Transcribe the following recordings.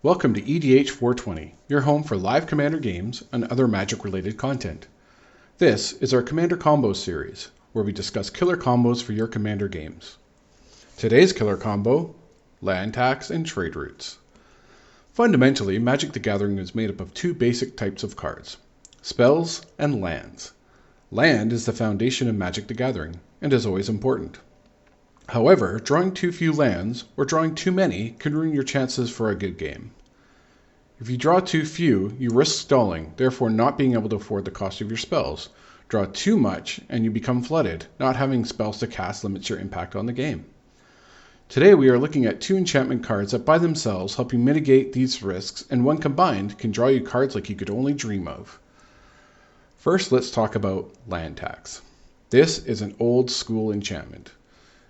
Welcome to EDH 420, your home for live Commander games and other Magic-related content. This is our Commander Combos series, where we discuss killer combos for your Commander games. Today's killer combo, land tax and trade routes. Fundamentally, Magic the Gathering is made up of two basic types of cards, spells and lands. Land is the foundation of Magic the Gathering, and is always important. However, drawing too few lands, or drawing too many, can ruin your chances for a good game. If you draw too few, you risk stalling, therefore not being able to afford the cost of your spells. Draw too much, and you become flooded. Not having spells to cast limits your impact on the game. Today we are looking at two enchantment cards that by themselves help you mitigate these risks, and when combined can draw you cards like you could only dream of. First, let's talk about land tax. This is an old school enchantment.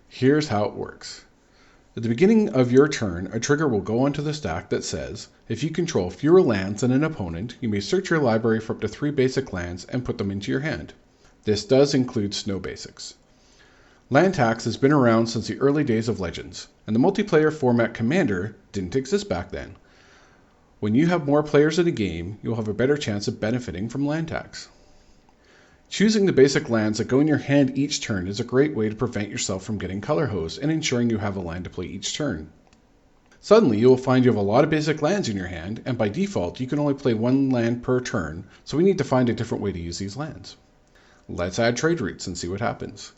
Here's how it works. At the beginning of your turn, a trigger will go onto the stack that says, if you control fewer lands than an opponent, you may search your library for up to 3 basic lands and put them into your hand. This does include snow basics. Land tax has been around since the early days of Legends, and the multiplayer format Commander didn't exist back then. When you have more players in a game, you'll have a better chance of benefiting from land tax. Choosing the basic lands that go in your hand each turn is a great way to prevent yourself from getting color hosed and ensuring you have a land to play each turn. Suddenly, you will find you have a lot of basic lands in your hand, and by default, you can only play one land per turn, so we need to find a different way to use these lands. Let's add trade routes and see what happens.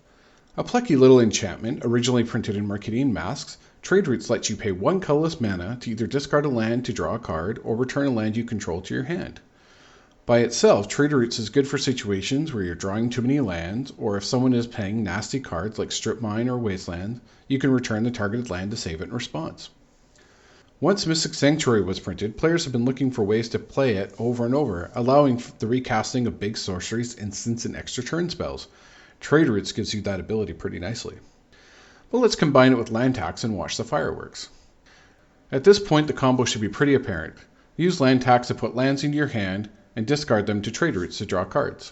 A plucky little enchantment, originally printed in Mercadian Masks, trade routes lets you pay 1 colorless mana to either discard a land to draw a card, or return a land you control to your hand. By itself, trade routes is good for situations where you're drawing too many lands, or if someone is playing nasty cards like Strip Mine or Wasteland, you can return the targeted land to save it in response. Once Mystic Sanctuary was printed, players have been looking for ways to play it over and over, allowing the recasting of big sorceries, instants, and extra turn spells. Trade routes gives you that ability pretty nicely. But let's combine it with land tax and watch the fireworks. At this point, the combo should be pretty apparent. Use land tax to put lands into your hand, and discard them to trade routes to draw cards.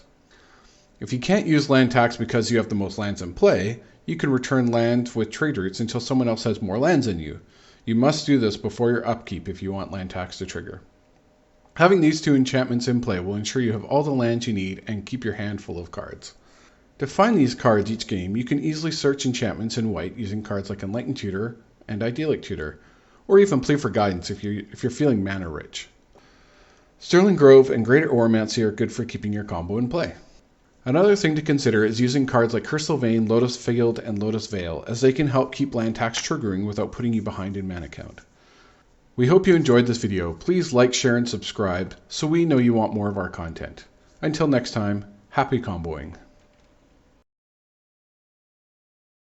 If you can't use land tax because you have the most lands in play, you can return lands with trade routes until someone else has more lands than you. You must do this before your upkeep if you want land tax to trigger. Having these two enchantments in play will ensure you have all the lands you need and keep your hand full of cards. To find these cards each game, you can easily search enchantments in white using cards like Enlightened Tutor and Idyllic Tutor, or even Plea for Guidance if you're feeling mana rich. Sterling Grove and Greater Oromancy are good for keeping your combo in play. Another thing to consider is using cards like Crystal Vein, Lotus Field, and Lotus Veil, as they can help keep land tax triggering without putting you behind in mana count. We hope you enjoyed this video. Please like, share, and subscribe so we know you want more of our content. Until next time, happy comboing.